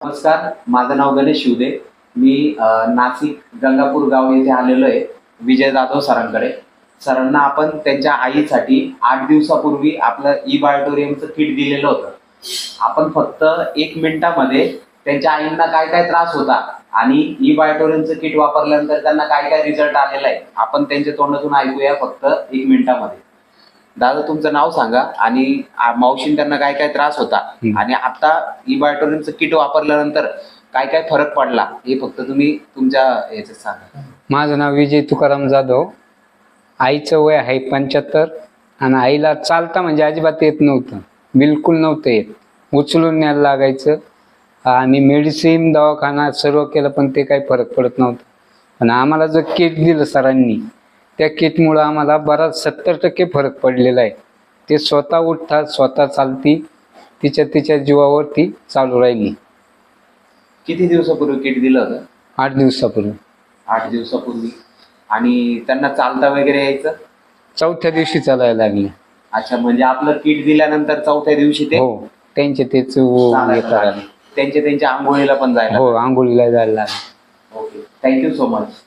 नमस्कार, माझं नाव गणेश शिवदे. मी नाशिक गंगापूर गाव येथे आलेलो आहे विजय जाधव सरांकडे. सरांना आपण त्यांच्या आईसाठी 8 दिवसापूर्वी आपलं ई-बायोटोरियमचं किट दिलेलं होतं. आपण फक्त 1 मिनिटामध्ये त्यांच्या आईंना काय काय त्रास होता आणि ई-बायोटोरियमचं किट वापरल्यानंतर त्यांना काय काय रिझल्ट आलेला आहे आपण त्यांच्या तोंडातून ऐकूया फक्त 1 मिनिटामध्ये. दादा, तुमचं नाव सांगा आणि मावशीन त्यांना काय काय त्रास होता आणि आता ई-बायोटोरियमचं किट वापरल्यानंतर काय काय फरक पडला हे फक्त तुम्ही तुमच्या याच्यात सांगा. माझं नाव विजय तुकाराम जाधव. आईचं वय आहे 75 आणि आईला चालता म्हणजे अजिबात येत नव्हतं, बिलकुल नव्हतं येत. उचलून न्यायला लागायचं आणि मेडिसिन दवाखाना सर्व केलं पण ते काही फरक पडत नव्हतं. पण आम्हाला जो किट दिलं सरांनी त्या किटमुळं आम्हाला बराच 70% फरक पडलेला आहे. ते स्वतः उठतात, स्वतः चालती, तिच्या जीवावरती चालू राहिली. किती दिवसापूर्वी किट दिलं होतं? 8 दिवसापूर्वी. 8 दिवसापूर्वी. आणि त्यांना चालता वगैरे यायचं? 4थ्या दिवशी चालायला लागले. अच्छा, म्हणजे आपलं किट दिल्यानंतर 4थ्या दिवशी ते हो, त्यांचे तेच त्यांच्या आंघोळीला पण जायला? हो, आंघोळीला जायला लागले. Okay, thank you so much.